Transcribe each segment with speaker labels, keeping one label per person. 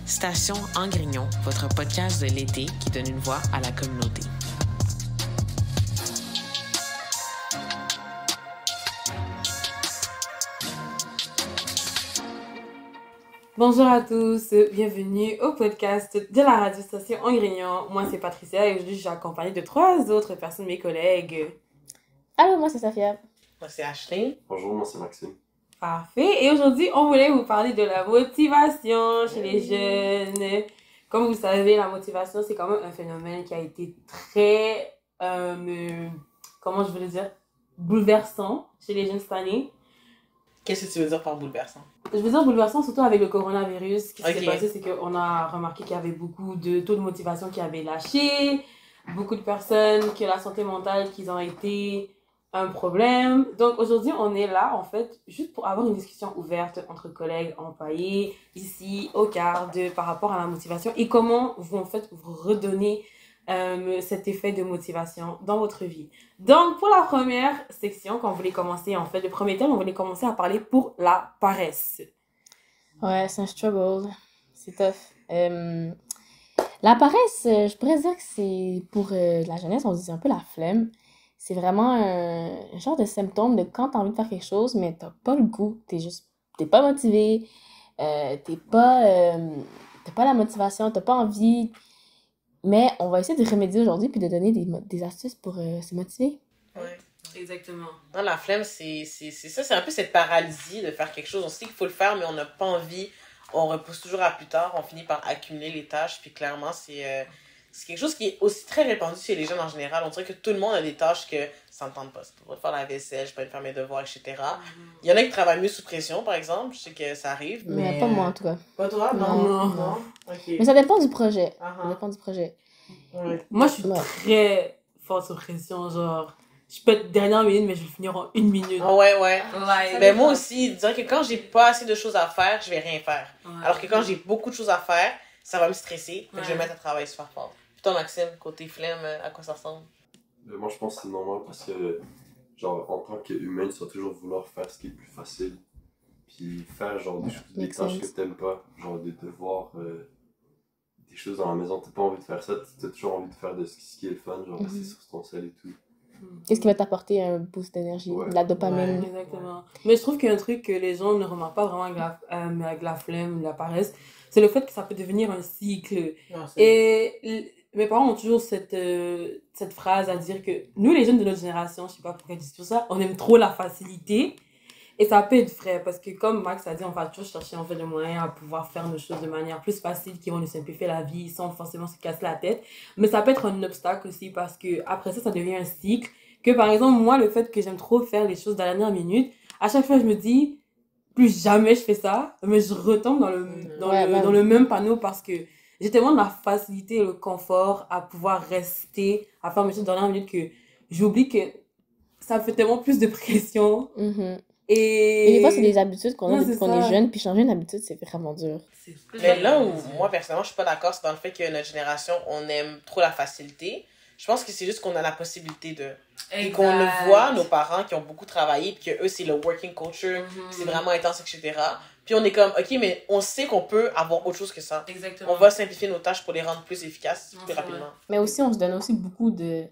Speaker 1: Station Angrignon, votre podcast de l'été qui donne une voix à la communauté.
Speaker 2: Bonjour à tous, bienvenue au podcast de la radio Station Angrignon. Moi c'est Patricia et aujourd'hui je suis accompagnée de 3 autres personnes, mes collègues.
Speaker 3: Allô, moi c'est Safia.
Speaker 1: Moi c'est Ashley.
Speaker 4: Bonjour, moi c'est Maxime.
Speaker 2: Parfait, et aujourd'hui on voulait vous parler de la motivation chez les jeunes. Comme vous savez, la motivation c'est quand même un phénomène qui a été très, comment je veux le dire, bouleversant chez les jeunes cette année.
Speaker 1: Qu'est-ce que tu veux dire par bouleversant?
Speaker 2: Je veux dire bouleversant surtout avec le coronavirus. Ce qui s'est passé, c'est qu'on a remarqué qu'il y avait beaucoup de taux de motivation qui avaient lâché, beaucoup de personnes que la santé mentale qui ont été un problème. Donc aujourd'hui, on est là en fait juste pour avoir une discussion ouverte entre collègues employés ici au CARD par rapport à la motivation et comment vous en fait vous redonner cet effet de motivation dans votre vie. Donc, pour la première section qu'on voulait commencer, en fait, le premier thème, on voulait commencer à parler pour la paresse.
Speaker 3: Ouais, c'est un struggle. C'est tough. La paresse, je pourrais dire que c'est pour la jeunesse, on dit un peu la flemme. C'est vraiment un genre de symptôme de quand t'as envie de faire quelque chose, mais t'as pas le goût. T'es pas motivé. T'as pas la motivation, t'as pas envie. Mais on va essayer de remédier aujourd'hui puis de donner des astuces pour se motiver.
Speaker 1: Ouais.
Speaker 2: Exactement.
Speaker 1: Non, la flemme, c'est ça, c'est un peu cette paralysie de faire quelque chose. On sait qu'il faut le faire, mais on n'a pas envie. On repousse toujours à plus tard. On finit par accumuler les tâches. Puis clairement, c'est quelque chose qui est aussi très répandu chez les jeunes en général. On dirait que tout le monde a des tâches que ça ne tente pas. Je peux pas faire la vaisselle, je peux pas faire mes devoirs, etc. Il y en a qui travaillent mieux sous pression, par exemple. Je sais que ça arrive.
Speaker 3: Mais pas moi, en tout cas.
Speaker 1: Pas toi?
Speaker 2: Non.
Speaker 1: Okay.
Speaker 3: Mais ça dépend du projet. Ça dépend du projet.
Speaker 2: Ouais. Moi, je suis très forte sous pression, genre... Je peux être dernière minute, mais je vais finir en 1 minute.
Speaker 1: Ouais.
Speaker 2: Like,
Speaker 1: Ben moi aussi, dire que quand j'ai pas assez de choses à faire, je vais rien faire.
Speaker 2: Ouais.
Speaker 1: Alors que quand j'ai beaucoup de choses à faire, ça va me stresser. Je vais me mettre à travailler super fort. Puis toi, Maxime, côté flemme, à quoi ça ressemble?
Speaker 4: Moi je pense que c'est normal parce que, genre, en tant qu'humain, tu vas toujours vouloir faire ce qui est le plus facile. Puis faire, genre, des tâches que t'aimes pas, genre des devoirs, des choses dans la maison, t'as pas envie de faire ça, t'as toujours envie de faire de ce qui est le fun, genre rester sur ton sel et tout.
Speaker 3: Qu'est-ce qui va t'apporter un boost d'énergie, de la dopamine?
Speaker 2: Ouais, exactement. Mais je trouve qu'il y a un truc que les gens ne remarquent pas vraiment avec la flemme, la paresse, c'est le fait que ça peut devenir un cycle.
Speaker 1: Non,
Speaker 2: et mes parents ont toujours cette phrase à dire que nous, les jeunes de notre génération, je sais pas pourquoi ils disent tout ça, on aime trop la facilité. Et ça peut être vrai parce que comme Max a dit, on va toujours chercher en fait le moyen à pouvoir faire nos choses de manière plus facile qui vont nous simplifier la vie sans forcément se casser la tête. Mais ça peut être un obstacle aussi parce que après ça devient un cycle. Que par exemple, moi, le fait que j'aime trop faire les choses dans la dernière minute, à chaque fois je me dis, plus jamais je fais ça, mais je retombe dans le même panneau parce que j'ai tellement de la facilité et le confort à pouvoir rester, à faire mes choses dans la dernière minute que j'oublie que ça me fait tellement plus de pression.
Speaker 3: Et des fois, c'est des habitudes qu'on a depuis qu'on est jeune, puis changer une habitude, c'est vraiment dur.
Speaker 1: Mais là où moi, personnellement, je suis pas d'accord, c'est dans le fait que notre génération, on aime trop la facilité. Je pense que c'est juste qu'on a la possibilité de... Et qu'on le voit, nos parents qui ont beaucoup travaillé, puis que eux, c'est le working culture, c'est vraiment intense, etc. Puis on est comme, ok, mais on sait qu'on peut avoir autre chose que ça.
Speaker 2: Exactement.
Speaker 1: On va simplifier nos tâches pour les rendre plus efficaces, plus rapidement.
Speaker 3: Mais aussi, on se donne aussi beaucoup de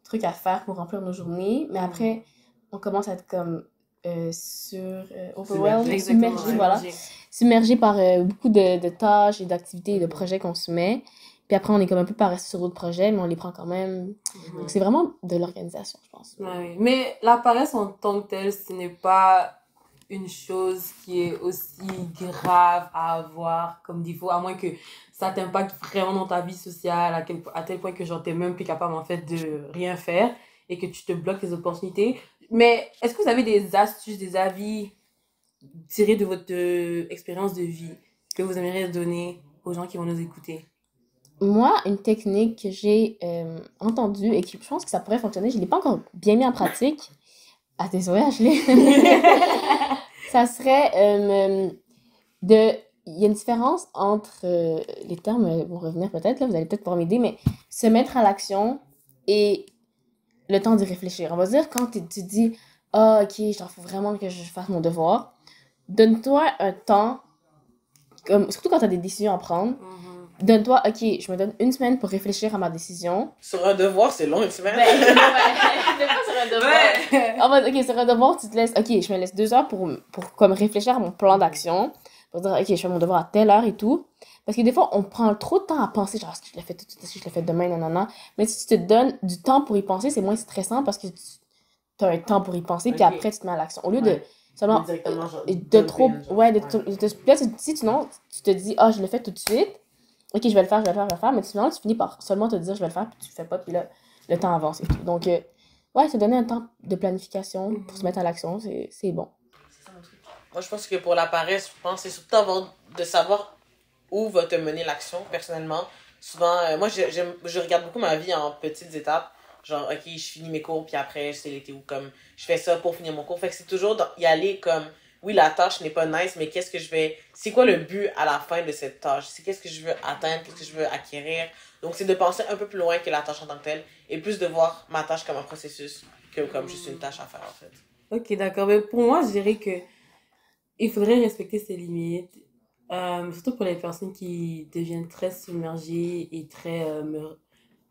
Speaker 3: trucs à faire pour remplir nos journées, mais après, on commence à être comme... submergé par beaucoup de tâches et d'activités et de projets qu'on se met. Puis après, on est comme un peu paresseux sur d'autres projets, mais on les prend quand même. Donc, c'est vraiment de l'organisation, je pense.
Speaker 2: Ouais. Mais la paresse en tant que telle, ce n'est pas une chose qui est aussi grave à avoir comme défaut, à moins que ça t'impacte vraiment dans ta vie sociale, à tel point que genre t'es même plus capable en fait de rien faire et que tu te bloques les opportunités. Mais est-ce que vous avez des astuces, des avis tirés de votre expérience de vie que vous aimeriez donner aux gens qui vont nous écouter?
Speaker 3: Moi, une technique que j'ai entendue et que je pense que ça pourrait fonctionner, je ne l'ai pas encore bien mis en pratique. Ah, désolée, Ashley. Ça serait il y a une différence entre les termes vont revenir peut-être, là, vous allez peut-être pouvoir m'aider, mais se mettre à l'action et le temps d'y réfléchir. On va dire quand tu dis « Ah, ok, il faut vraiment que je fasse mon devoir », donne-toi un temps comme, surtout quand t'as des décisions à prendre, donne-toi, ok, je me donne une semaine pour réfléchir à ma décision.
Speaker 1: Sur un devoir, c'est long, une semaine.
Speaker 3: Ouais, des fois sur un devoir. En mode, ok, sur un devoir, tu te laisses, ok, je me laisse 2 heures pour comme réfléchir à mon plan d'action, pour dire, ok, je fais mon devoir à telle heure et tout. Parce que des fois, on prend trop de temps à penser, genre, est-ce que je l'ai fait tout de suite, est-ce que je l'ai fait demain, nanana. Mais si tu te donnes du temps pour y penser, c'est moins stressant parce que tu as un temps pour y penser, puis après, tu te mets à l'action. Au lieu de seulement de trop, là, sinon, tu te dis, ah, je le fais tout de suite, ok, je vais le faire, mais finalement, tu finis par seulement te dire, je vais le faire, puis tu le fais pas, puis là, le temps avance et tout. Donc, ouais, se donner un temps de planification pour se mettre à l'action, c'est bon.
Speaker 1: Moi, je pense que pour la paresse, je pense que c'est surtout de savoir où va te mener l'action, personnellement. Souvent, moi, je regarde beaucoup ma vie en petites étapes. Genre, ok, je finis mes cours, puis après, c'est l'été, ou comme, je fais ça pour finir mon cours. Fait que c'est toujours y aller comme, oui, la tâche n'est pas nice, mais c'est quoi le but à la fin de cette tâche? C'est qu'est-ce que je veux atteindre, qu'est-ce que je veux acquérir? Donc, c'est de penser un peu plus loin que la tâche en tant que telle, et plus de voir ma tâche comme un processus que comme juste une tâche à faire, en fait.
Speaker 2: Ok, d'accord. Mais pour moi, je dirais que il faudrait respecter ses limites. Surtout pour les personnes qui deviennent très submergées et très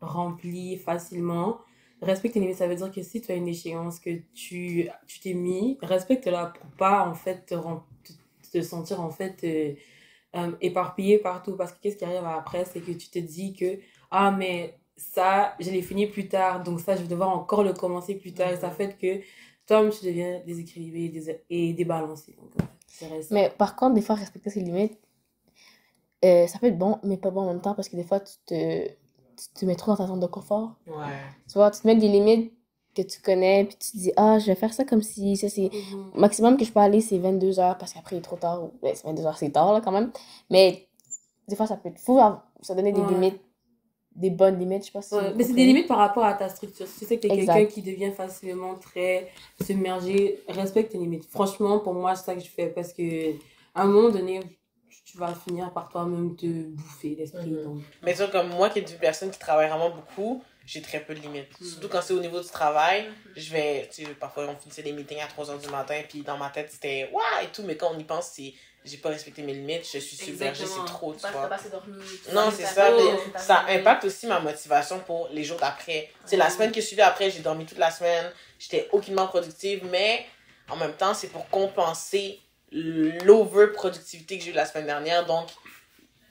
Speaker 2: remplies facilement. Respecte tes limites, ça veut dire que si tu as une échéance que tu t'es mis, respecte-la pour pas en fait te sentir en fait éparpillé partout. Parce que qu'est-ce qui arrive après, c'est que tu te dis que ah mais ça, je l'ai fini plus tard, donc ça, je vais devoir encore le commencer plus tard. Et ça fait que toi-même, tu deviens déséquilibré et débalancé. Donc,
Speaker 3: mais par contre, des fois, respecter ses limites, ça peut être bon, mais pas bon en même temps, parce que des fois, tu te mets trop dans ta zone de confort.
Speaker 1: Ouais.
Speaker 3: Tu vois, tu te mets des limites que tu connais, puis tu te dis, ah, je vais faire ça comme si, ça c'est... Maximum que je peux aller, c'est 22 heures, parce qu'après, il est trop tard. Ouais, c'est 22 heures, c'est tard, là, quand même. Mais des fois, ça peut être fou, ça donner des limites, des bonnes limites, je sais pas si...
Speaker 2: mais c'est des limites par rapport à ta structure. Si tu sais que t'es quelqu'un qui devient facilement très submergé, respecte tes limites. Franchement, pour moi, c'est ça que je fais, parce que à un moment donné, tu vas finir par toi-même te bouffer l'esprit. Donc.
Speaker 1: Mais ça, comme moi qui est une personne qui travaille vraiment beaucoup, j'ai très peu de limites. Surtout quand c'est au niveau du travail, je vais, tu sais, parfois on finissait des meetings à 3h du matin, puis dans ma tête c'était waouh et tout, mais quand on y pense, j'ai pas respecté mes limites, je suis submergée, c'est trop, tu vois.
Speaker 3: T'as pas assez dormi.
Speaker 1: Non, c'est ça, mais ça impacte aussi ma motivation pour les jours d'après. Tu sais, la semaine que je suivais après, j'ai dormi toute la semaine, j'étais aucunement productive, mais en même temps, c'est pour compenser l'over-productivité que j'ai eu la semaine dernière, donc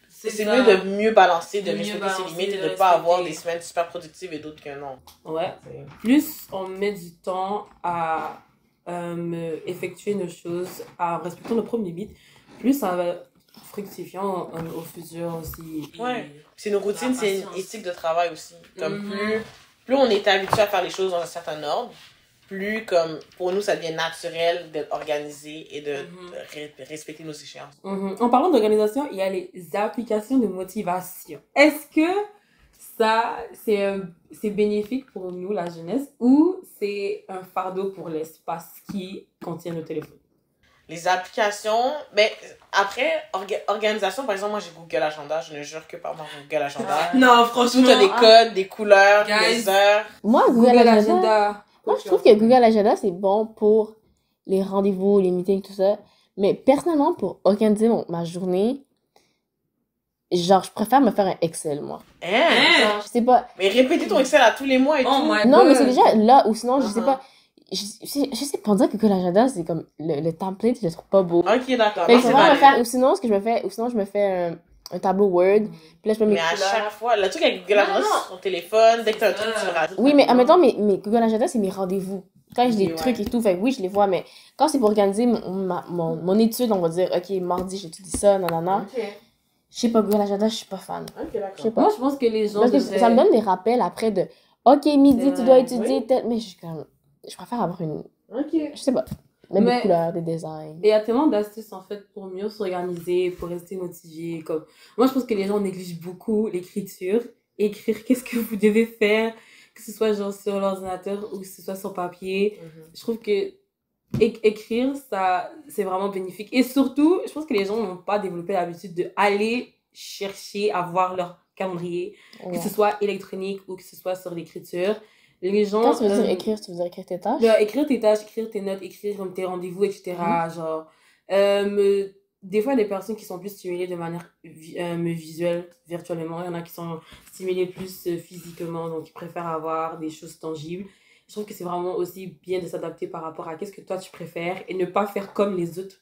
Speaker 1: c'est mieux de mieux balancer, de respecter ses limites et de ne pas avoir des semaines super productives et d'autres que non.
Speaker 2: Ouais. Plus on met du temps à effectuer nos choses, à respecter nos propres limites, plus ça va fructifiant au futur aussi.
Speaker 1: Ouais. C'est une routine, c'est une éthique de travail aussi. Comme plus on est habitué à faire les choses dans un certain ordre, plus comme pour nous ça devient naturel d'être organisé et de respecter nos échéances.
Speaker 2: En parlant d'organisation, il y a les applications de motivation. Est-ce que ça c'est bénéfique pour nous, la jeunesse, ou c'est un fardeau pour l'espace qui contient le téléphone?
Speaker 1: Les applications, ben après organisation, par exemple, moi j'ai Google Agenda, je ne jure que par mon Google Agenda.
Speaker 2: Non, franchement,
Speaker 1: tout a des codes, des couleurs, des heures.
Speaker 3: Moi, Google Agenda. Moi, je trouve que Google Agenda, c'est bon pour les rendez-vous, les meetings, tout ça. Mais personnellement, pour organiser ma journée, genre, je préfère me faire un Excel, moi. Genre, je sais pas.
Speaker 1: Mais répéter ton Excel à tous les mois et tout.
Speaker 3: Non, mais c'est déjà là, ou sinon, je sais pas. Je sais pas, on dirait que Google Agenda, c'est comme le template, je le trouve pas beau.
Speaker 1: Ok, d'accord.
Speaker 3: Mais je préfère me faire, ou sinon, je me fais un tableau Word, puis là, je peux
Speaker 1: mais à chaque fois, le truc avec Google Agenda, c'est sur ton téléphone, dès que t'as un truc, tu le rajoutes.
Speaker 3: Oui, mais en même temps, mes Google Agenda, c'est mes rendez-vous. Quand j'ai des trucs et tout, fait oui, je les vois, mais quand c'est pour organiser mon étude, on va dire, ok, mardi, j'étudie ça, nanana. Je sais pas, Google Agenda, je suis pas fan.
Speaker 1: Ok, d'accord.
Speaker 2: Je sais pas. Moi, je pense que les gens...
Speaker 3: Parce que ça me donne des rappels après de, ok, midi, tu dois étudier, mais je préfère avoir une... Je sais pas. Même des couleurs, des designs.
Speaker 2: Et il y a tellement d'astuces, en fait, pour mieux s'organiser, pour rester motivé. Comme... Moi, je pense que les gens négligent beaucoup l'écriture. Écrire qu'est-ce que vous devez faire, que ce soit genre sur l'ordinateur ou que ce soit sur papier. Je trouve que écrire, ça, c'est vraiment bénéfique. Et surtout, je pense que les gens n'ont pas développé l'habitude d'aller chercher à voir leur calendrier, que ce soit électronique ou que ce soit sur l'écriture. Les gens...
Speaker 3: Quand tu veux dire écrire, tu veux dire écrire tes tâches?
Speaker 2: Écrire tes tâches, écrire tes notes, écrire comme tes rendez-vous, etc. Genre, des fois, il y a des personnes qui sont plus stimulées de manière visuelle, virtuellement. Il y en a qui sont stimulées plus physiquement, donc ils préfèrent avoir des choses tangibles. Je trouve que c'est vraiment aussi bien de s'adapter par rapport à qu'est-ce que toi tu préfères et ne pas faire comme les autres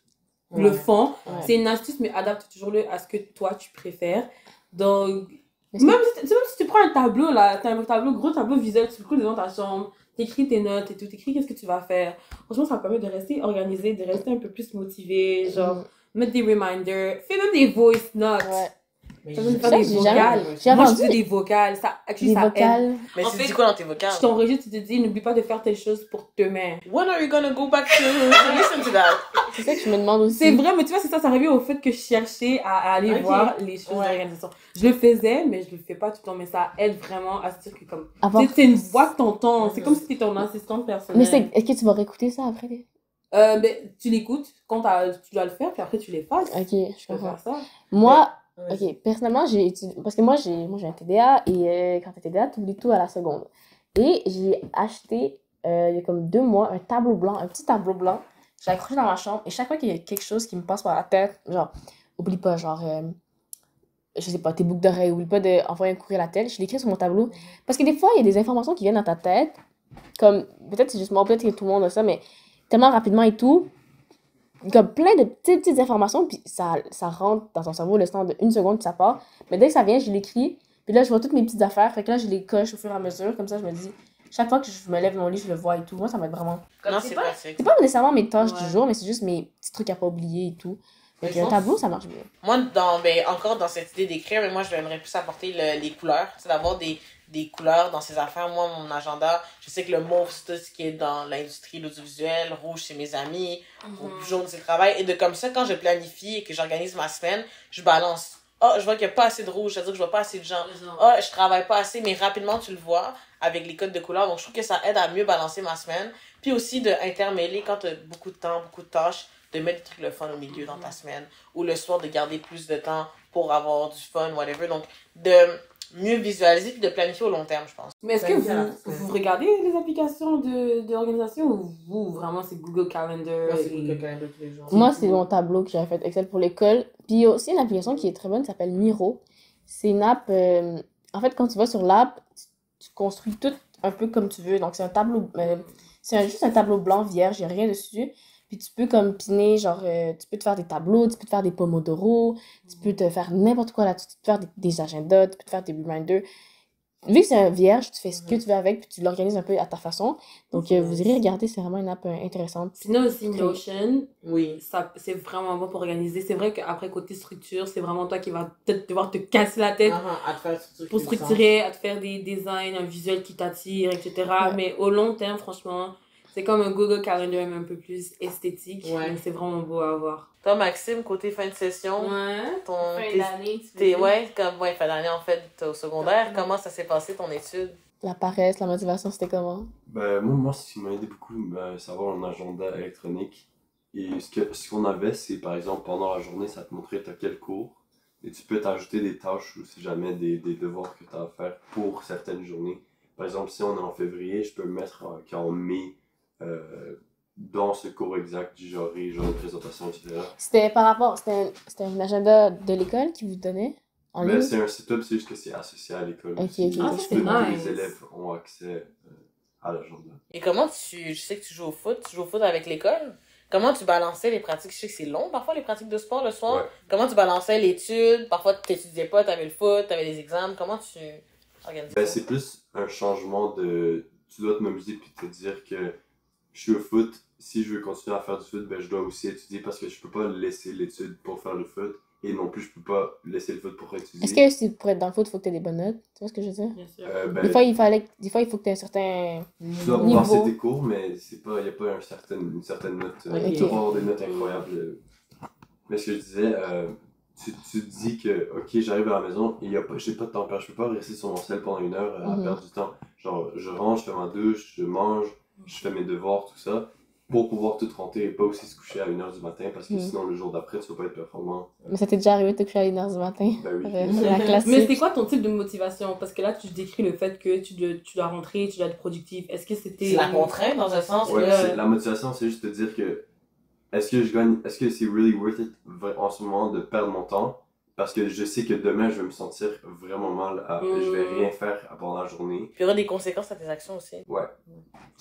Speaker 2: le font. C'est une astuce, mais adapte toujours-le à ce que toi tu préfères. Donc, même si tu prends un tableau, là, t'as un tableau, gros tableau visuel, tu le coules devant ta chambre, t'écris tes notes et tout, t'écris qu'est-ce que tu vas faire. Franchement, ça permet de rester organisé, de rester un peu plus motivé, genre, mettre des reminders, fais même des voice notes.
Speaker 1: Mais
Speaker 2: ça veut faire des vocales. Moi, je fais des vocales. Ça,
Speaker 3: des vocales.
Speaker 1: Mais tu dis quoi dans tes vocales?
Speaker 2: Je t'enregistre, tu te dis, n'oublie pas de faire telle chose pour demain.
Speaker 1: When are you gonna go back to listen to that?
Speaker 3: C'est ça que je me demande aussi.
Speaker 2: C'est vrai, mais tu vois, c'est ça, ça revient au fait que je cherchais à aller voir les choses d'organisation. Je le faisais, mais je le fais pas tout le temps. Mais ça aide vraiment à se dire que comme... C'est une voix que t'entends. C'est comme si t'étais ton assistante personnelle.
Speaker 3: Mais est-ce que tu vas réécouter ça après?
Speaker 2: Ben, tu l'écoutes quand tu dois le faire, puis après tu l'effaces.
Speaker 3: Ok, je comprends.
Speaker 2: Faire ça.
Speaker 3: Moi... Ok, personnellement, j'ai étudié... Parce que moi, j'ai un TDA, et quand t'as TDA, t'oublies tout à la seconde. Et j'ai acheté, il y a comme 2 mois, un tableau blanc, un petit tableau blanc. J'ai accroché dans ma chambre, et chaque fois qu'il y a quelque chose qui me passe par la tête, genre, oublie pas, genre, je sais pas, tes boucles d'oreilles, oublie pas d'envoyer un courrier à la tête, je l'écris sur mon tableau. Parce que des fois, il y a des informations qui viennent dans ta tête, comme, peut-être c'est juste moi, peut-être que tout le monde a ça, mais tellement rapidement et tout, comme plein de petites informations, puis ça rentre dans ton cerveau le temps de 1 seconde, puis ça part. Mais dès que ça vient, je l'écris, puis là, je vois toutes mes petites affaires, fait que là, je les coche au fur et à mesure, comme ça, je me dis, chaque fois que je me lève de mon lit, je le vois et tout. Moi, ça m'aide vraiment.
Speaker 1: Non, c'est pratique.
Speaker 3: C'est pas nécessairement mes tâches du jour, mais c'est juste mes petits trucs à pas oublier et tout. Donc, un tableau, ça marche bien.
Speaker 1: Moi, encore dans cette idée d'écrire, mais moi, je j'aimerais plus apporter les couleurs. C'est d'avoir des couleurs dans ces affaires. Moi, mon agenda, je sais que le mauve, c'est tout ce qui est dans l'industrie, l'audiovisuel. Rouge, c'est mes amis. Jaune, c'est le travail. Et de comme ça, quand je planifie et que j'organise ma semaine, je balance. Ah, je vois qu'il n'y a pas assez de rouge, c'est-à-dire que je vois pas assez de gens. Ah, je travaille pas assez, mais rapidement, tu le vois avec les codes de couleurs. Donc, je trouve que ça aide à mieux balancer ma semaine. Puis aussi, d'intermêler quand tu as beaucoup de temps, beaucoup de tâches, de mettre des trucs le fun au milieu dans ta semaine. Ou le soir, de garder plus de temps pour avoir du fun, whatever. Donc, de mieux visualiser puis de planifier au long terme, je pense.
Speaker 2: Mais est-ce que vous regardez les applications d'organisation ou vous, vraiment, c'est Google Calendar?
Speaker 1: Moi, c'est Google Calendar tous les jours.
Speaker 3: Moi, c'est mon tableau que j'avais fait Excel pour l'école. Puis il y a aussi une application qui est très bonne, qui s'appelle Miro. C'est une app... en fait, quand tu vas sur l'app, tu construis tout un peu comme tu veux. Donc, c'est un tableau... c'est juste un tableau blanc vierge, il n'y a rien dessus. Puis tu peux comme piner, genre, tu peux te faire des tableaux, tu peux te faire des pomodoro, tu peux te faire n'importe quoi là, tu peux te faire des agendas, tu peux te faire des reminders. Vu que c'est un vierge, tu fais ce que tu veux avec, puis tu l'organises un peu à ta façon. Donc, vous irez regarder, c'est vraiment une app intéressante.
Speaker 2: Sinon aussi, Notion,
Speaker 1: oui,
Speaker 2: ça, c'est vraiment bon pour organiser. C'est vrai qu'après, côté structure, c'est vraiment toi qui vas peut-être devoir te casser la tête
Speaker 1: à te faire
Speaker 2: pour structurer, à te faire des designs, un visuel qui t'attire, etc. Ouais. Mais au long terme, franchement... C'est comme un Google Calendar, mais un peu plus esthétique. Ouais. Donc, c'est vraiment beau à voir.
Speaker 1: Toi, Maxime, côté fin de session,
Speaker 2: fin d'année,
Speaker 1: fin d'année, en fait, t'es au secondaire. Comment ça s'est passé, ton étude?
Speaker 3: La paresse, la motivation, c'était comment?
Speaker 4: Ben, moi, ce qui m'a aidé beaucoup, c'est avoir un agenda électronique. Et ce qu'on avait, c'est, par exemple, pendant la journée, ça te montrait t'as quel cours. Et tu peux t'ajouter des tâches ou si jamais des devoirs que tu as à faire pour certaines journées. Par exemple, si on est en février, je peux me mettre qu'en mai, dans ce cours exact du genre de présentation, etc.
Speaker 3: C'était par rapport, c'était un agenda de l'école qui vous donnait en ligne?
Speaker 4: C'est un site-up, c'est juste que c'est associé à l'école.
Speaker 3: Ok.
Speaker 2: C'est nice.
Speaker 4: Les élèves ont accès à l'agenda.
Speaker 1: Et comment je sais que tu joues au foot avec l'école? Comment tu balançais les pratiques? Je sais que c'est long parfois les pratiques de sport le soir. Ouais. Comment tu balançais l'étude? Parfois tu n'étudiais pas, tu avais le foot, tu avais les examens. Comment tu organisais ça?
Speaker 4: C'est plus un changement de... Tu dois te mobiliser puis te dire que je suis au foot, si je veux continuer à faire du foot, je dois aussi étudier parce que je peux pas laisser l'étude pour faire le foot et non plus je peux pas laisser le foot pour étudier.
Speaker 3: Est-ce que si pour être dans le foot, il faut que tu aies des bonnes notes? Tu vois ce que je veux dire?
Speaker 2: Bien sûr.
Speaker 3: Des fois, il faut que tu aies un certain
Speaker 4: tu dois passer tes cours, mais il n'y a pas une certaine note. Tu dois avoir des notes incroyables. Mais ce que je disais, tu te dis que, ok, j'arrive à la maison et j'ai pas de temps à perdre, je peux pas rester sur mon sel pendant 1 heure à perdre du temps. Genre, je rentre, je fais ma douche, je mange, je fais mes devoirs, tout ça, pour pouvoir tout rentrer et pas aussi se coucher à 1h du matin parce que sinon le jour d'après tu vas pas être performant.
Speaker 3: Mais ça t'est déjà arrivé de te coucher à 1h du matin?
Speaker 4: Ben oui.
Speaker 3: C'est la classique.
Speaker 2: Mais c'est quoi ton type de motivation? Parce que là tu décris le fait que tu dois rentrer, tu dois être productif. Est-ce que c'était...
Speaker 1: C'est la contrainte dans un sens?
Speaker 4: Ouais, la motivation c'est juste de dire que est-ce que c'est really worth it en ce moment de perdre mon temps? Parce que je sais que demain, je vais me sentir vraiment mal. Je vais rien faire pendant la journée.
Speaker 1: Puis il y aura des conséquences à tes actions aussi.
Speaker 4: Ouais.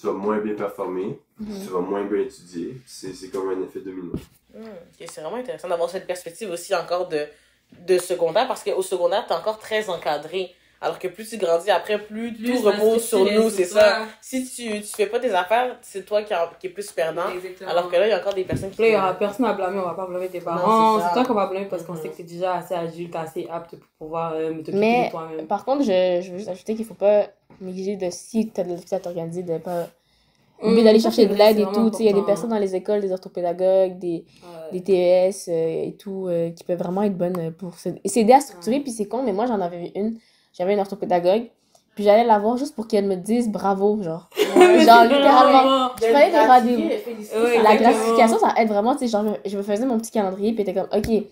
Speaker 4: Tu vas moins bien performer, tu vas moins bien étudier. C'est comme un effet domino.
Speaker 1: Okay, c'est vraiment intéressant d'avoir cette perspective aussi encore de secondaire, parce qu'au secondaire, t'es encore très encadré. Alors que plus tu grandis après, plus tout repose sur nous, c'est ça. Si tu fais pas tes affaires, c'est toi qui est plus perdant.
Speaker 2: Exactement.
Speaker 1: Alors que là, il y a encore des personnes qui...
Speaker 2: Là, il y aura personne à blâmer, on va pas blâmer tes parents. C'est toi qu'on va blâmer parce qu'on sait que t'es déjà assez adulte, assez apte pour pouvoir t'occuper de toi-même.
Speaker 3: Mais par contre, je veux juste ajouter qu'il faut pas négliger de si t'as de la difficulté à t'organiser, de pas... oublier d'aller chercher de l'aide et tout. Il y a des personnes dans les écoles, des orthopédagogues, des TES et tout, qui peuvent vraiment être bonnes pour s'aider à structurer. Puis c'est con, mais moi, j'en avais vu une. J'avais une orthopédagogue. Puis j'allais la voir juste pour qu'elle me dise bravo, genre. Genre, littéralement. Je prenais des rendez-vous. La gratification, ça aide vraiment, tu sais. Genre, je me faisais mon petit calendrier, puis elle était comme, OK.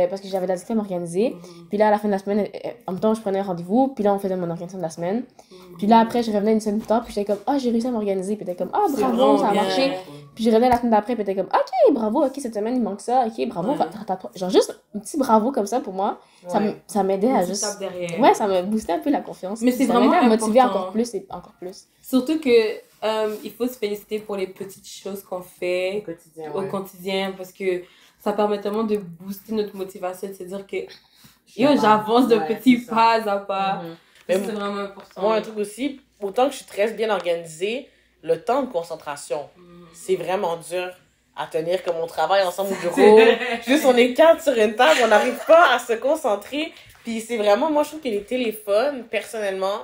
Speaker 3: Parce que j'avais de la difficulté à m'organiser. Puis là, à la fin de la semaine, en même temps, je prenais un rendez-vous. Puis là, on faisait mon organisation de la semaine. Puis là, après, je revenais une semaine plus tard. Puis j'étais comme, ah, j'ai réussi à m'organiser. Puis elle était comme, ah, bravo, ça a marché. Puis je revenais la semaine d'après. Puis elle était comme, ok, bravo, ok, cette semaine, il manque ça. Ok, bravo. Genre, juste un petit bravo comme ça pour moi. Ça m'aidait à juste. Ouais, ça me boostait un peu la confiance.
Speaker 2: Mais c'est vraiment
Speaker 3: à me motiver encore plus et encore plus.
Speaker 2: Surtout que il faut se féliciter pour les petites choses qu'on fait
Speaker 1: au
Speaker 2: quotidien parce que ça permet tellement de booster notre motivation, de se dire que j'avance de petits pas à pas. C'est vraiment important.
Speaker 1: Moi, un truc aussi, autant que je suis très bien organisée, le temps de concentration, c'est vraiment dur à tenir, comme on travaille ensemble au bureau. Juste, on est quatre sur une table, on n'arrive pas à se concentrer. Puis c'est vraiment, moi, je trouve que les téléphones, personnellement,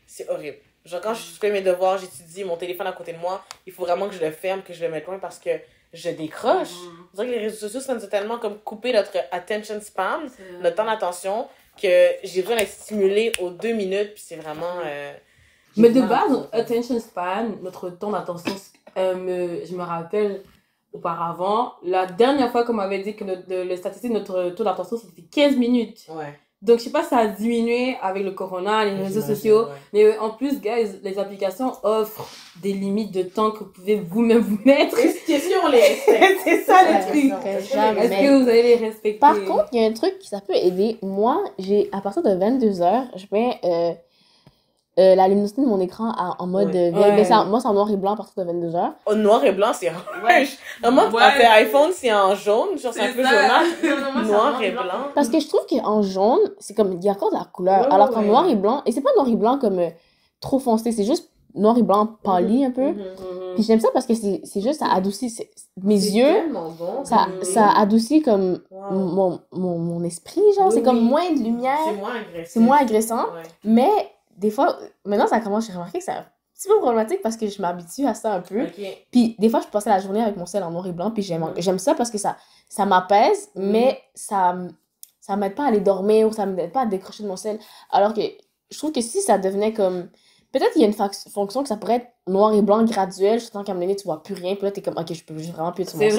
Speaker 1: c'est horrible. Genre, quand je fais mes devoirs, j'étudie, mon téléphone à côté de moi, il faut vraiment que je le ferme, que je le mette loin parce que je décroche. On dirait que les réseaux sociaux, ça nous a tellement comme coupé notre attention span, notre temps d'attention, que j'ai besoin d'être stimulée aux 2 minutes, puis c'est vraiment...
Speaker 2: Mais de base, notre attention span, notre temps d'attention, je me rappelle auparavant, la dernière fois qu'on m'avait dit que le statistique de notre taux d'attention, c'était 15 minutes.
Speaker 1: Ouais.
Speaker 2: Donc, je sais pas si ça a diminué avec le corona, les réseaux sociaux. Mais en plus, guys, les applications offrent des limites de temps que vous pouvez vous-même vous mettre.
Speaker 1: Est-ce qu'on les respecte? C'est ça le truc.
Speaker 2: Est-ce que vous allez les respecter?
Speaker 3: Par contre, il y a un truc qui ça peut aider. Moi, à partir de 22h, je mets la luminosité de mon écran en mode moi, c'est en noir et blanc à partir de 22h.
Speaker 1: En noir et blanc, c'est rouge. Moi, après iPhone, c'est en jaune. Genre, c'est un peu jaunâtre. Noir et blanc.
Speaker 3: Parce que je trouve qu'en jaune, c'est comme, il y a encore de la couleur. Alors qu'en noir et blanc, et c'est pas noir et blanc comme trop foncé, c'est juste noir et blanc pâli un peu. Puis j'aime ça parce que c'est juste, ça adoucit mes yeux.
Speaker 1: Bon.
Speaker 3: Ça adoucit comme mon esprit, genre. C'est comme moins de lumière. C'est moins agressant. Mais des fois, maintenant, j'ai remarqué que c'est un petit peu problématique parce que je m'habitue à ça un peu. Puis des fois, je passais la journée avec mon sel en noir et blanc, puis j'aime ça parce que ça m'apaise, mais ça m'aide pas à aller dormir ou ça m'aide pas à décrocher de mon sel. Alors que je trouve que si ça devenait comme... Peut-être qu'il y a une fonction que ça pourrait être noir et blanc graduel, je sens qu'à un moment donné, tu vois plus rien, puis là, t'es comme, ok, je peux vraiment plus être sur mon sel.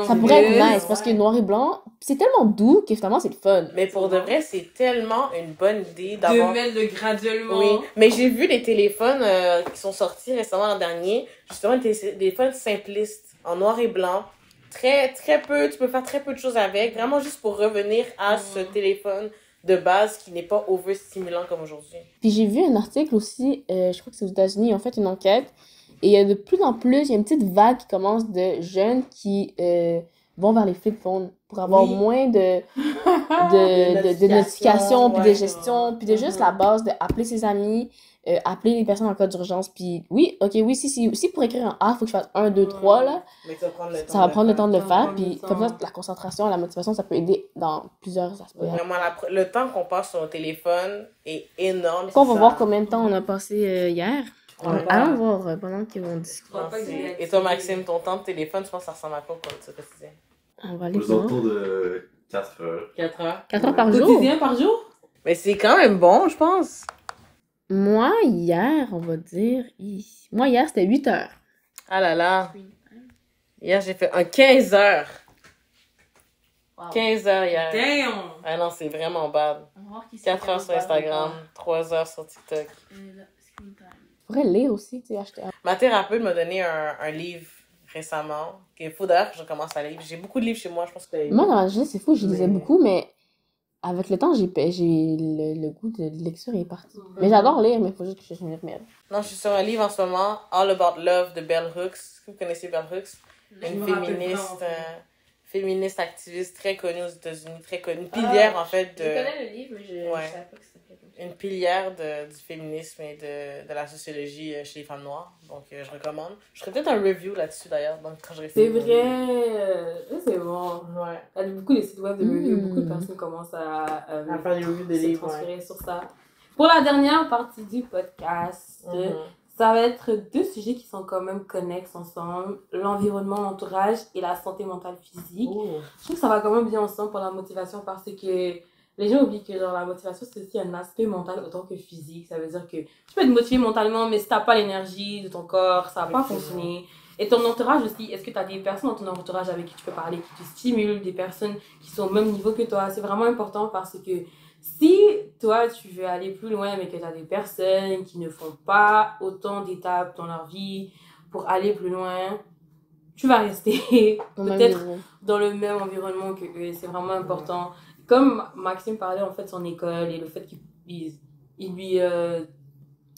Speaker 3: Ça pourrait être nice, parce que noir et blanc, c'est tellement doux que finalement, c'est le fun.
Speaker 1: Mais pour de vrai, c'est tellement une bonne idée d'avoir...
Speaker 2: De mettre le graduellement.
Speaker 1: Oui, mais j'ai vu des téléphones qui sont sortis récemment l'an dernier, justement des téléphones simplistes, en noir et blanc. Très, très peu, tu peux faire très peu de choses avec, vraiment juste pour revenir à ce téléphone de base qui n'est pas overstimulant comme aujourd'hui.
Speaker 3: Puis j'ai vu un article aussi, je crois que c'est aux États-Unis, ils ont fait une enquête et il y a de plus en plus, il y a une petite vague qui commence de jeunes qui vont vers les flip phones pour avoir moins de notifications, puis de gestion, puis de juste la base d'appeler ses amis, appeler les personnes en cas d'urgence, puis si pour écrire un A, il faut que je fasse 1, 2, 3, là,
Speaker 1: mais ça
Speaker 3: va prendre le temps de le faire, puis comme ça, la concentration, la motivation, ça peut aider dans plusieurs aspects.
Speaker 1: Vraiment, le temps qu'on passe sur le téléphone est énorme.
Speaker 3: On va voir combien de temps on a passé hier. Allons voir pendant qu'ils vont discuter.
Speaker 1: Et toi, Maxime, ton temps de téléphone, je pense que ça ressemble à quoi comme ça quotidien?
Speaker 3: On va aller
Speaker 4: aux alentours de 4 heures.
Speaker 1: 4 heures?
Speaker 3: 4 heures par jour?
Speaker 2: Quotidien par jour?
Speaker 1: Mais c'est quand même bon, je pense.
Speaker 3: Moi, hier, on va dire... Moi, hier, c'était 8 heures.
Speaker 1: Ah là là. Hier, j'ai fait un 15 heures. Wow. 15 heures hier.
Speaker 2: Damn!
Speaker 1: Ah non, c'est vraiment bad. 4 heures sur Instagram, 3 heures sur TikTok.
Speaker 3: Je pourrais lire aussi, tu sais, acheter un...
Speaker 1: Ma thérapeute m'a donné un livre récemment. Il faut d'ailleurs que je commence à lire. J'ai beaucoup de livres chez moi, je pense que...
Speaker 3: Moi, dans la jeunesse, c'est fou, je lisais
Speaker 1: Mais-
Speaker 3: beaucoup, mais avec le temps, j'ai le goût de lecture est parti. Mais j'adore lire, mais il faut juste que je finisse mes...
Speaker 1: Non, je suis sur un livre en ce moment, All About Love de Bell Hooks. Est-ce que vous connaissez Bell Hooks? Une féministe, féministe activiste très connue aux États-Unis, très connue. Une pilière, en fait, de...
Speaker 3: Je connais le livre, mais je
Speaker 1: Ouais.
Speaker 3: savais pas que c'était comme ça.
Speaker 1: Une pilière du féminisme et de la sociologie chez les femmes noires. Donc, je recommande. Je ferai peut-être un review là-dessus, d'ailleurs, donc quand je
Speaker 2: C'est vrai. C'est bon.
Speaker 1: Ouais.
Speaker 2: Il y a beaucoup de sites web de reviews.
Speaker 3: Mm.
Speaker 2: Beaucoup de personnes commencent à
Speaker 1: faire des reviews des
Speaker 2: se
Speaker 1: livres,
Speaker 2: transférer sur ça. Pour la dernière partie du podcast, ça va être deux sujets qui sont quand même connexes ensemble. L'environnement, l'entourage et la santé mentale physique. Je trouve que ça va quand même bien ensemble pour la motivation parce que les gens oublient que genre, la motivation, c'est aussi un aspect mental autant que physique. Ça veut dire que tu peux être motivé mentalement, mais si t'as pas l'énergie de ton corps, ça va pas fonctionner. Et ton entourage aussi, est-ce que tu as des personnes dans ton entourage avec qui tu peux parler, qui te stimulent, des personnes qui sont au même niveau que toi? C'est vraiment important parce que si toi, tu veux aller plus loin, mais que tu as des personnes qui ne font pas autant d'étapes dans leur vie pour aller plus loin, tu vas rester peut-être dans le même environnement que eux. C'est vraiment important. Comme Maxime parlait en fait de son école et le fait qu'il lui...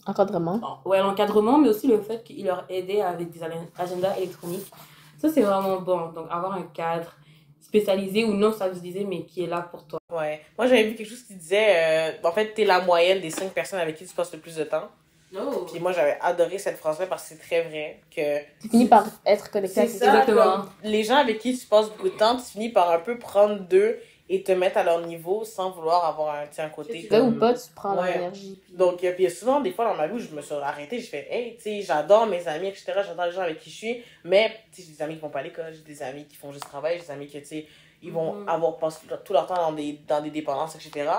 Speaker 3: Encadrement.
Speaker 2: Ouais, l'encadrement, mais aussi le fait qu'il leur aidait avec des agendas électroniques. Ça, c'est vraiment bon. Donc, avoir un cadre spécialisé ou non stabilisé, mais qui est là pour toi.
Speaker 1: Ouais. Moi, j'avais vu quelque chose qui disait, en fait, t'es la moyenne des 5 personnes avec qui tu passes le plus de temps.
Speaker 2: Oh.
Speaker 1: Puis moi, j'avais adoré cette phrase-là parce que c'est très vrai. Que
Speaker 3: Tu finis par être connecté
Speaker 1: c'est
Speaker 3: avec
Speaker 1: ça,
Speaker 2: Exactement.
Speaker 1: comme les gens avec qui tu passes beaucoup de temps, tu finis par un peu prendre d'eux et te mettre à leur niveau sans vouloir avoir un côté.
Speaker 3: Tu veux ou pas, tu prends
Speaker 1: Ouais.
Speaker 3: l'énergie. Puis...
Speaker 1: Donc, puis il y a souvent des fois dans ma vie où je me suis arrêtée, je fais, hey, tu sais, j'adore mes amis, etc. J'adore les gens avec qui je suis, mais, tu sais, j'ai des amis qui vont pas à l'école, j'ai des amis qui font juste travail, j'ai des amis qui, tu sais, ils vont passer tout leur temps dans des dépendances, etc.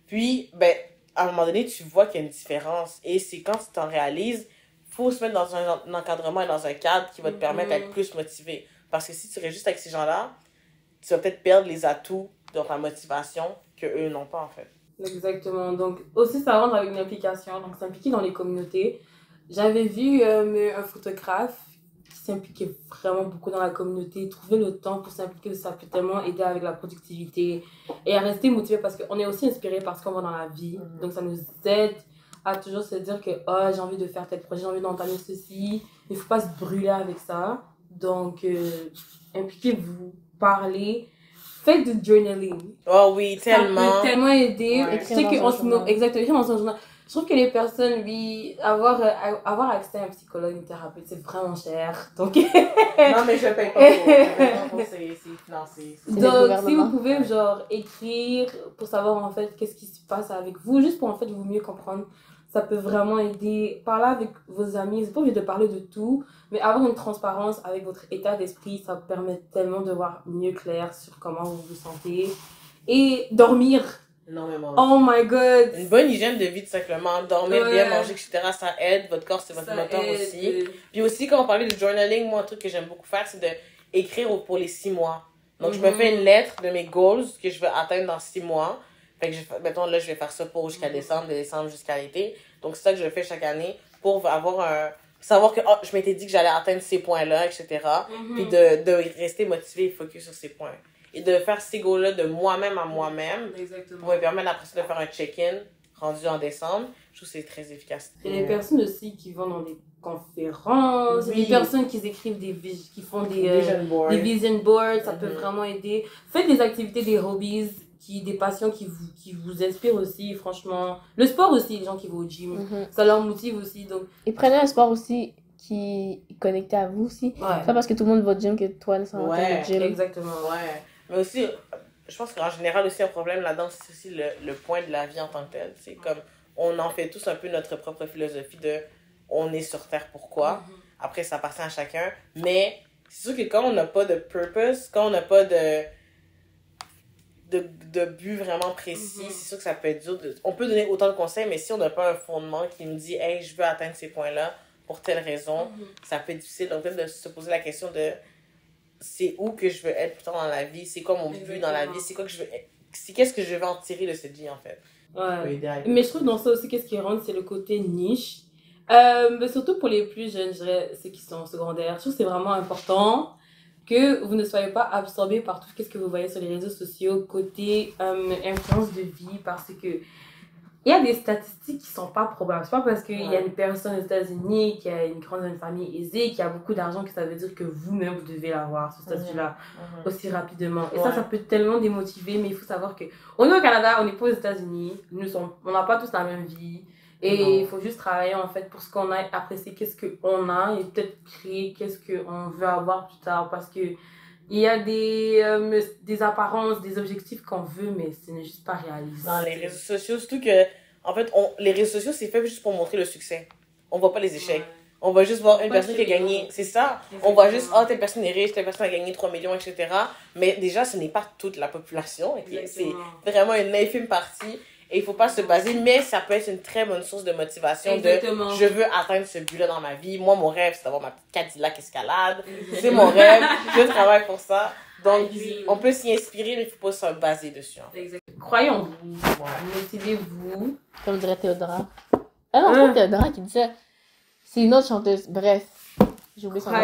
Speaker 1: Puis, ben, à un moment donné, tu vois qu'il y a une différence. Et c'est quand tu t'en réalises, faut se mettre dans un encadrement et dans un cadre qui va te permettre d'être plus motivé. Parce que si tu restes juste avec ces gens-là, tu vas peut-être perdre les atouts de ta motivation que eux n'ont pas, en fait.
Speaker 2: Exactement. Donc, aussi, ça rentre avec une implication. Donc, s'impliquer dans les communautés. J'avais vu un photographe qui s'impliquait vraiment beaucoup dans la communauté. Trouver le temps pour s'impliquer, ça peut tellement aider avec la productivité et à rester motivé parce qu'on est aussi inspiré par ce qu'on voit dans la vie. Donc, ça nous aide à toujours se dire que oh, j'ai envie de faire tel projet, j'ai envie d'entamer ceci. Il ne faut pas se brûler avec ça. Donc, impliquez-vous, parlez. Faites du journaling.
Speaker 1: Oh oui, tellement.
Speaker 2: Ça peut tellement aider.
Speaker 1: Ouais.
Speaker 2: Je sais qu'en ce moment, exactement, écrire dans son journal. Je trouve que les personnes, oui, avoir accès à un psychologue, une thérapeute, c'est vraiment cher. Donc,
Speaker 1: Non, mais je paye pas pour c'est
Speaker 2: donc si vous pouvez, genre, écrire pour savoir, en fait, qu'est-ce qui se passe avec vous, juste pour, en fait, vous mieux comprendre, ça peut vraiment aider. Parler avec vos amis, c'est pas obligé de parler de tout, mais avoir une transparence avec votre état d'esprit, ça permet tellement de voir mieux clair sur comment vous vous sentez. Et dormir.
Speaker 1: Énormément.
Speaker 2: Oh my god.
Speaker 1: Une bonne hygiène de vie, tout simplement. Dormir,
Speaker 2: Ouais.
Speaker 1: bien manger, etc. Ça aide. Votre corps, c'est votre
Speaker 2: Ça
Speaker 1: moteur
Speaker 2: aide.
Speaker 1: aussi. Puis aussi, quand on parlait du journaling, moi, un truc que j'aime beaucoup faire, c'est d'écrire pour les 6 mois. Donc, je me fais une lettre de mes goals que je veux atteindre dans 6 mois. Fait que, mettons, là, je vais faire ça pour jusqu'à décembre, de décembre jusqu'à l'été. Donc, c'est ça que je fais chaque année pour avoir savoir que oh, je m'étais dit que j'allais atteindre ces points-là, etc. Puis de rester motivé et focus sur ces points. Et de faire ces goals-là de moi-même à moi-même
Speaker 2: Exactement.
Speaker 1: pour me permettre après ça de faire un check-in rendu en décembre. Je trouve que c'est très efficace.
Speaker 2: Il y a des personnes aussi qui vont dans des conférences,
Speaker 1: Oui.
Speaker 2: des personnes qui écrivent qui font des
Speaker 1: Vision board.
Speaker 2: des vision boards, ça peut vraiment aider. Faites des activités, des hobbies, des passions qui vous inspirent aussi, franchement. Le sport aussi, les gens qui vont au gym, ça leur motive aussi. Donc...
Speaker 3: Et prenez un sport aussi qui est connecté à vous aussi.
Speaker 2: Ouais.
Speaker 3: C'est pas parce que tout le monde va au gym que toi, ne s'en va au gym.
Speaker 2: Exactement.
Speaker 1: Ouais. Mais aussi, je pense qu'en général, aussi un problème là-dedans, c'est aussi le point de la vie en tant que tel. C'est comme, on en fait tous un peu notre propre philosophie de on est sur Terre, pourquoi? Après, ça appartient à chacun. Mais c'est sûr que quand on n'a pas de purpose, quand on n'a pas de but vraiment précis, c'est sûr que ça peut être dur. On peut donner autant de conseils, mais si on n'a pas un fondement qui nous dit « Hey, je veux atteindre ces points-là pour telle raison ça peut être difficile. Donc, peut-être de se poser la question de c'est où que je veux être plus tard dans la vie, c'est quoi mon but dans la vie, c'est quoi que je veux... Qu'est-ce que je vais en tirer de cette vie, en fait.
Speaker 2: Ouais. Mais je trouve dans ça aussi, qu'est-ce qui rentre, c'est le côté niche. Mais surtout pour les plus jeunes, je dirais, ceux qui sont secondaires, je trouve que c'est vraiment important que vous ne soyez pas absorbés par tout ce que vous voyez sur les réseaux sociaux côté influence de vie, parce que il y a des statistiques qui sont pas probables. C'est pas parce qu'il y a une personne aux États-Unis qui a une grande famille aisée, qui a beaucoup d'argent, que ça veut dire que vous-même, vous devez l'avoir, ce statut-là, aussi rapidement. Et ça peut tellement démotiver, mais il faut savoir que on est au Canada, on n'est pas aux États-Unis, on n'a pas tous la même vie. Et il faut juste travailler, en fait, pour ce qu'on a, apprécier qu'est-ce qu'on a et peut-être créer qu'est-ce qu'on veut avoir plus tard. Parce que il y a des apparences, des objectifs qu'on veut, mais ce n'est juste pas réaliste.
Speaker 1: Dans les réseaux sociaux, surtout que, en fait, les réseaux sociaux, c'est fait juste pour montrer le succès. On voit pas les échecs. Ouais. On va juste voir une personne qui a gagné. C'est ça. Exactement. On voit juste, telle personne est riche, telle personne a gagné 3 millions, etc. Mais déjà, ce n'est pas toute la population. C'est vraiment une infime partie. Et il faut pas se baser, mais ça peut être une très bonne source de motivation. Exactement. Je veux atteindre ce but-là dans ma vie. Moi, mon rêve, c'est d'avoir ma petite Cadillac Escalade. C'est mon rêve. Je travaille pour ça. Donc, on peut s'y inspirer, mais il faut pas se baser dessus.
Speaker 2: Exactement. Croyez en vous. Motivez-vous.
Speaker 3: Comme dirait Théodora. Ah non, c'est pas Théodora qui dit ça. C'est une autre chanteuse. Bref. J'ai oublié son nom.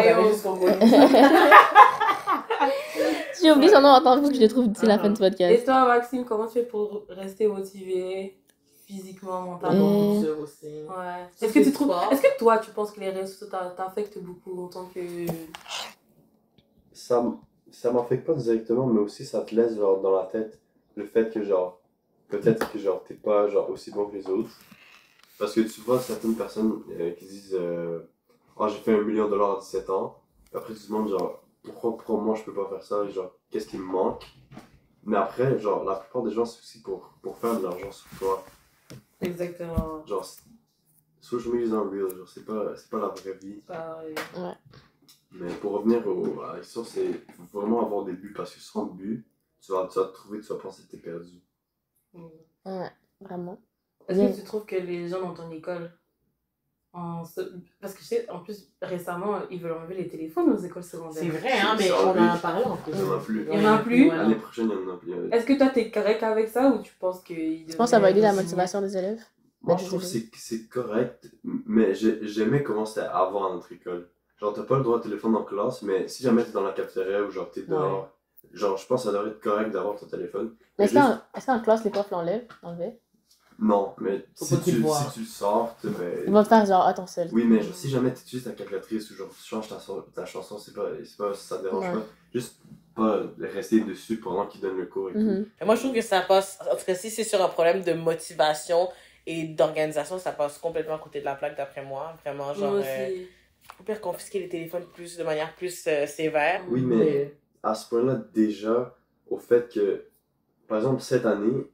Speaker 3: J'ai oublié son nom en tant que je le trouve d'ici la fin du podcast.
Speaker 2: Et toi, Maxime, comment tu fais pour rester motivé physiquement, mentalement?
Speaker 1: Aussi.
Speaker 2: Ouais. Est-ce que toi, tu penses que les réseaux sociaux t'affectent beaucoup en tant que...
Speaker 4: Ça m'affecte pas directement, mais aussi ça te laisse genre dans la tête le fait que genre peut-être que genre t'es pas genre aussi bon que les autres. Parce que tu vois certaines personnes qui disent j'ai fait $1 million à 17 ans. Après tu te demandes genre pourquoi moi je peux pas faire ça, et genre qu'est-ce qui me manque. Mais après genre la plupart des gens c'est aussi pour faire de l'argent sur toi.
Speaker 2: Exactement.
Speaker 4: Genre social media is unreal, genre c'est pas la vraie vie.
Speaker 3: Ouais.
Speaker 4: Mais pour revenir à la question, c'est vraiment avoir des buts, parce que sans but, tu vas te trouver, tu vas penser que t'es perdu.
Speaker 3: Ouais, vraiment.
Speaker 2: Est-ce que tu trouves que les gens dans ton école, parce que je sais, en plus, récemment, ils veulent enlever les téléphones aux écoles secondaires.
Speaker 1: C'est vrai, hein, mais on en a parlé en plus.
Speaker 4: Il n'y en a plus.
Speaker 2: Il n'y en a plus?
Speaker 4: L'année prochaine, il n'y en a plus.
Speaker 2: Est-ce que toi, t'es correct avec ça, ou tu penses que...
Speaker 3: Tu penses que ça va aider la motivation des élèves?
Speaker 4: Moi, je trouve que c'est correct, mais j'aimais comment c'était avant à notre école. Genre, t'as pas le droit de téléphone en classe, mais si jamais t'es dans la cafétéria ou genre t'es dehors, genre, je pense que ça devrait être correct d'avoir ton téléphone.
Speaker 3: Mais est-ce qu'en classe, les profs l'enlèvent?
Speaker 4: Non, mais si tu le sors, ben...
Speaker 3: Ils vont te faire genre, attends seul.
Speaker 4: Oui, mais genre, si jamais tu utilises ta calculatrice ou genre tu changes ta chanson, c'est pas ça te dérange pas. Juste pas rester dessus pendant qu'ils donnent le cours et tout.
Speaker 1: Et moi, je trouve que ça passe, en tout cas, si c'est sur un problème de motivation et d'organisation, ça passe complètement à côté de la plaque, d'après moi. Vraiment, genre... Faut pire confisquer les téléphones de manière plus sévère.
Speaker 4: Oui, mais à ce point-là, déjà, au fait que, par exemple, cette année,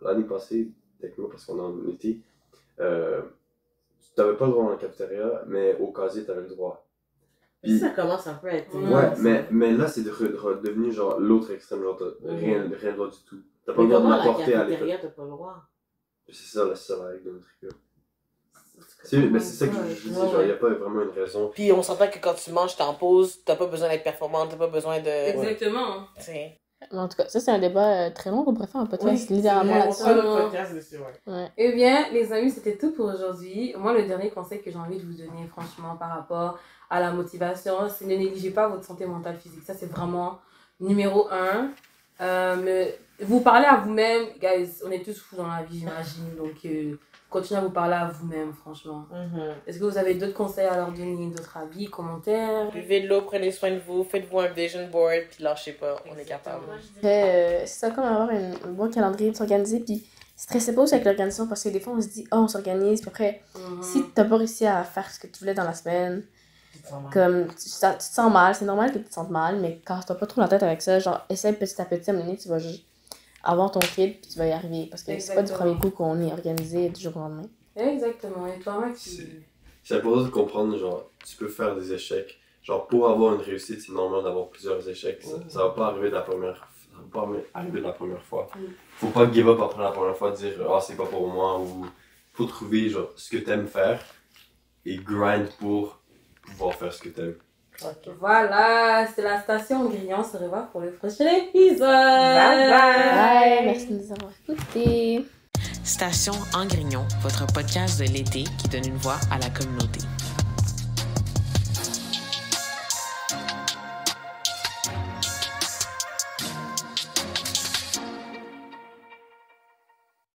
Speaker 4: l'année passée, techniquement parce qu'on est en été, tu n'avais pas le droit dans la cafétéria, mais au casier, tu avais le droit.
Speaker 1: Puis, ça commence un peu à être...
Speaker 4: Ouais, mais là, c'est devenu genre l'autre extrême, genre t'as rien le droit du tout. T'as pas le droit de l'apporter à l'école.
Speaker 1: T'as pas le droit.
Speaker 4: C'est ça la règle de notre école. Mais c'est ça que je dis, genre, il n'y a pas vraiment une raison.
Speaker 1: Puis on s'entend que quand tu manges, t'es en pause, t'as pas besoin d'être performante, t'as pas besoin de...
Speaker 2: Exactement.
Speaker 1: Ouais.
Speaker 3: En tout cas, ça c'est un débat très long qu'on pourrait faire un podcast littéralement
Speaker 2: là-dessus. Eh bien, les amis, c'était tout pour aujourd'hui. Moi, le dernier conseil que j'ai envie de vous donner, franchement, par rapport à la motivation, c'est ne négligez pas votre santé mentale physique. Ça, c'est vraiment numéro 1. Vous parlez à vous-même, guys, on est tous fous dans la vie, j'imagine, donc continuez à vous parler à vous-même, franchement. Est-ce que vous avez d'autres conseils à leur donner, d'autres avis, commentaires?
Speaker 1: Buvez de l'eau, prenez soin de vous, faites-vous un vision board, puis lâchez pas, on est capable.
Speaker 3: C'est ça, comme avoir un bon calendrier, de s'organiser, puis stressez pas aussi avec l'organisation, parce que des fois on se dit, on s'organise, puis après, si t'as pas réussi à faire ce que tu voulais dans la semaine, comme tu te sens mal, c'est normal que tu te sentes mal, mais casse-toi pas trop la tête avec ça, genre essaie petit à petit, à un moment donné, tu vas juste avoir ton rythme, puis tu vas y arriver, parce que c'est pas du premier coup qu'on est organisé du jour au lendemain.
Speaker 2: Exactement, et toi, Max?
Speaker 4: C'est important de comprendre, genre, tu peux faire des échecs, genre, pour avoir une réussite, c'est normal d'avoir plusieurs échecs, ça va pas arriver de la première fois. Faut pas give up après la première fois, dire c'est pas pour moi, ou faut trouver genre ce que t'aimes faire et grind pour pouvoir faire ce que t'aimes.
Speaker 2: Okay. Voilà, c'est la station Grillon. On se revoit pour le prochain épisode.
Speaker 3: Bye bye. Merci de nous avoir écoutés.
Speaker 1: Station Angrignon, votre podcast de l'été qui donne une voix à la communauté.